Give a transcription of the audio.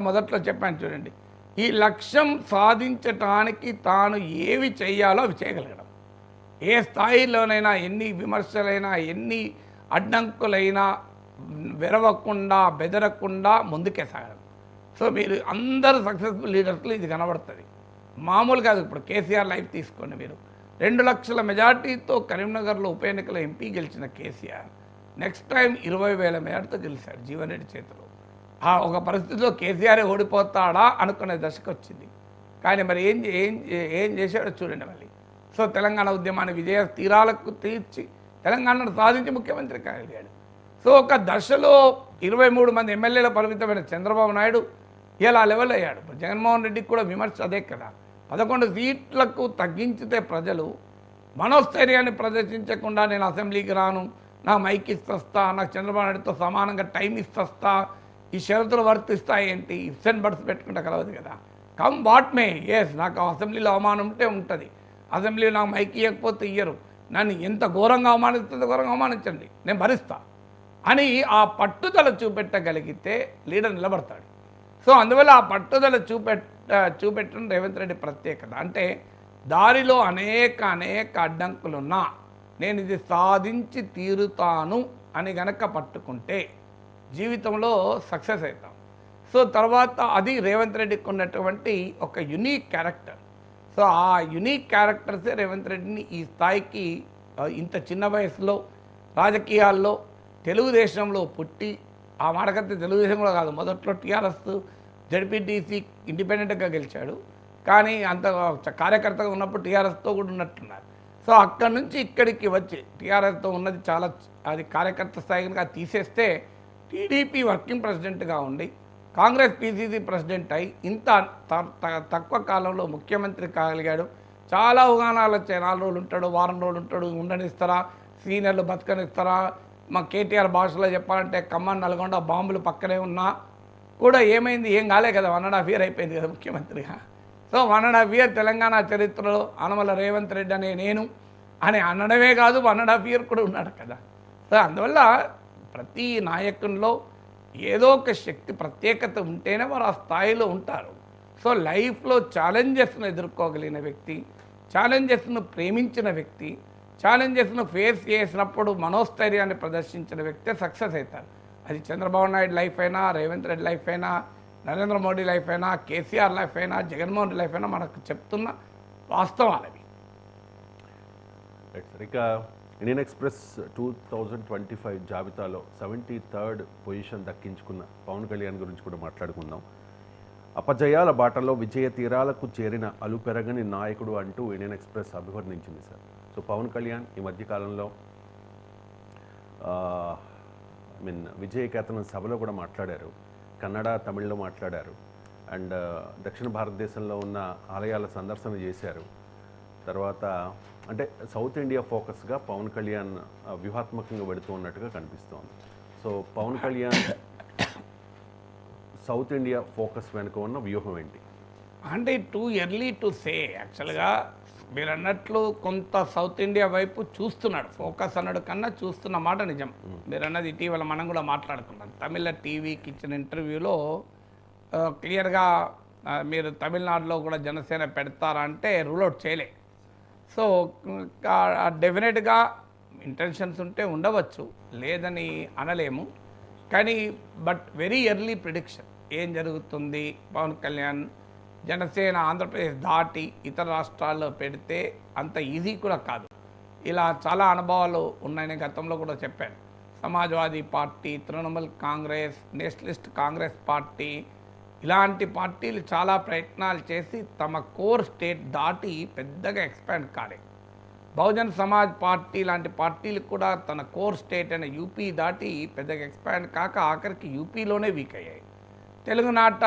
మొదట్లో చెప్పాను చూడండి, ఈ లక్ష్యం సాధించటానికి తాను ఏవి చేయాలో అవి చేయగలగడం. ఏ స్థాయిలోనైనా ఎన్ని విమర్శలైనా ఎన్ని అడ్డంకులైనా వెరవకుండా బెదరకుండా ముందుకే సాగడం. సో మీరు అందరు సక్సెస్ఫుల్ లీడర్స్లో ఇది కనబడుతుంది. మామూలు కాదు. ఇప్పుడు కేసీఆర్ లైఫ్ తీసుకోండి. మీరు 2 లక్షల మెజార్టీతో కరీంనగర్లో ఉప ఎన్నికల ఎంపీ గెలిచిన కేసీఆర్ నెక్స్ట్ టైం 20,000 మెజార్టీతో గెలిచాడు జీవన్ రెడ్డి చేతిలో. ఒక పరిస్థితిలో కేసీఆర్ ఓడిపోతాడా అనుకునే దశకు వచ్చింది. కానీ మరి ఏం చేశాడో చూడండి మళ్ళీ. సో తెలంగాణ ఉద్యమాన్ని విజయ తీరాలకు తీర్చి తెలంగాణను సాధించి ముఖ్యమంత్రి కాగలిగాడు. సో ఒక దశలో 23 మంది ఎమ్మెల్యేల పరిమితమైన చంద్రబాబు నాయుడు ఇలా లెవెల్ అయ్యాడు. జగన్మోహన్ రెడ్డికి కూడా విమర్శ అదే కదా. 11 సీట్లకు తగ్గించితే ప్రజలు మనోస్థైర్యాన్ని ప్రదర్శించకుండా నేను అసెంబ్లీకి రాను, నా మైక్ ఇస్తా, నాకు చంద్రబాబు నాయుడుతో సమానంగా టైం ఇస్తా, ఈ షరతులు వర్తిస్తాయి ఏంటి, ఇఫ్స్ అండ్ బట్స్ పెట్టుకుంటే కలవదు కదా. కమ్ వాట్ మే, ఎస్ నాకు అసెంబ్లీలో అవమానం ఉంటే ఉంటుంది, అసెంబ్లీలో నాకు మైక్ ఇవ్వకపోతే ఇయ్యరు, నన్ను ఎంత ఘోరంగా అవమానిస్తుందో ఘోరంగా అవమానించండి, నేను భరిస్తా అని ఆ పట్టుదల చూపెట్టగలిగితే లీడర్ నిలబడతాడు. సో అందువల్ల ఆ పట్టుదల చూపెట్టడం రేవంత్ రెడ్డి ప్రత్యేకత. అంటే దారిలో అనేక అడ్డంకులున్నా నేను ఇది సాధించి తీరుతాను అని గనక పట్టుకుంటే జీవితంలో సక్సెస్ అవుతాం. సో తర్వాత అది రేవంత్ రెడ్డికి ఉన్నటువంటి ఒక యునీక్ క్యారెక్టర్. సో ఆ యునీక్ క్యారెక్టర్సే రేవంత్ రెడ్డిని ఈ స్థాయికి ఇంత చిన్న వయసులో రాజకీయాల్లో తెలుగుదేశంలో పుట్టి, ఆ మాటకైతే తెలుగుదేశంలో కాదు, మొదట్లో టీఆర్ఎస్ జడ్పీటీసీ ఇండిపెండెంట్గా గెలిచాడు. కానీ అంత కార్యకర్తగా ఉన్నప్పుడు టీఆర్ఎస్తో కూడా ఉన్నట్టున్నారు. సో అక్కడి నుంచి ఇక్కడికి వచ్చి టీఆర్ఎస్తో ఉన్నది చాలా, అది కార్యకర్త స్థాయి కనుక తీసేస్తే టీడీపీ వర్కింగ్ ప్రెసిడెంట్గా ఉండి కాంగ్రెస్ పీసీసీ ప్రెసిడెంట్ అయి ఇంత తక్కువ కాలంలో ముఖ్యమంత్రి కాగలిగాడు. చాలా అవగాహనలు వచ్చాయి. 4 రోజులు ఉంటాడు, వారం రోజులు ఉంటాడు, ఉండనిస్తారా, సీనియర్లు బతకనిస్తారా, మా కేటీఆర్ భాషలో చెప్పాలంటే ఖమ్మం నల్గొండ బాంబులు పక్కనే ఉన్నా కూడా ఏమైంది, ఏం కాలే కదా, 1.5 year అయిపోయింది కదా ముఖ్యమంత్రిగా. సో 1.5 year తెలంగాణ చరిత్రలో అనమల రేవంత్ రెడ్డి అనే నేను అని అనడమే కాదు, 1.5 year కూడా ఉన్నాడు కదా. సో అందువల్ల ప్రతి నాయకుల్లో ఏదో ఒక శక్తి ప్రత్యేకత ఉంటేనే వారు ఆ స్థాయిలో ఉంటారు. సో లైఫ్లో ఛాలెంజెస్ను ఎదుర్కోగలిగిన వ్యక్తి, ఛాలెంజెస్ను ప్రేమించిన వ్యక్తి, ఛాలెంజెస్ను ఫేస్ చేసినప్పుడు మనోస్థైర్యాన్ని ప్రదర్శించిన వ్యక్తే సక్సెస్ అవుతారు. అది చంద్రబాబు నాయుడు లైఫ్ అయినా, రేవంత్ రెడ్డి లైఫ్ అయినా, నరేంద్ర మోడీ లైఫ్ అయినా, కేసీఆర్ లైఫ్ అయినా, జగన్మోహన్ రెడ్డి లైఫ్ అయినా మనకు చెప్తున్న వాస్తవాలవి. ఇక ఇండియన్ ఎక్స్ప్రెస్ 2025 జాబితాలో 73rd పొజిషన్ దక్కించుకున్న పవన్ కళ్యాణ్ గురించి కూడా మాట్లాడుకుందాం. అపజయాల బాటలో విజయ తీరాలకు చేరిన అలుపెరగని నాయకుడు అంటూ ఇండియన్ ఎక్స్ప్రెస్ అభివర్ణించింది సార్. సో పవన్ కళ్యాణ్ ఈ మధ్యకాలంలో విజయకేతనం సభలో కూడా మాట్లాడారు, కన్నడ తమిళ్లో మాట్లాడారు, అండ్ దక్షిణ భారతదేశంలో ఉన్న ఆలయాల సందర్శన చేశారు. తర్వాత అంటే సౌత్ ఇండియా ఫోకస్గా పవన్ కళ్యాణ్ వ్యూహాత్మకంగా వెళుతూ ఉన్నట్టుగా కనిపిస్తోంది. So Pawan Kalyan south India focus వెనుక ఉన్న వ్యూహం ఏంటి? అంటే టూ ఎర్లీ టు సే. యాక్చువల్గా మీరు అన్నట్లు కొంత సౌత్ ఇండియా వైపు చూస్తున్నాడు, ఫోకస్ అన్నాడు కన్నా చూస్తున్న మాట నిజం. మీరు అన్నది ఇటీవల మనం కూడా మాట్లాడుకున్నాం. తమిళ టీవీకి ఇచ్చిన ఇంటర్వ్యూలో క్లియర్గా మీరు తమిళనాడులో కూడా జనసేన పెడతారా అంటే రూల్ అవుట్ చేయలే. సో డెఫినెట్గా ఇంటెన్షన్స్ ఉంటే ఉండవచ్చు, లేదని అనలేము. కానీ బట్ వెరీ ఎర్లీ ప్రిడిక్షన్ ఏం జరుగుతుంది, పవన్ కళ్యాణ్ జనసేన ఆంధ్రప్రదేశ్ దాటి ఇతర రాష్ట్రాల్లో పెడితే అంత ఈజీ కూడా కాదు. ఇలా చాలా అనుభవాలు ఉన్నాయని గతంలో కూడా చెప్పాను. Samajwadi party, Trinamool Congress, Nationalist Congress party, ఇలాంటి పార్టీలు చాలా ప్రయత్నాలు చేసి తమ కోర్ స్టేట్ దాటి పెద్దగా ఎక్స్పాండ్ కాలేదు. బహుజన్ సమాజ్ పార్టీ లాంటి పార్టీలు కూడా తన కోర్ స్టేట్ అయిన యూపీ దాటి పెద్దగా ఎక్స్పాండ్ కాక ఆఖరికి యూపీలోనే వీక్ అయ్యాయి. తెలుగునాట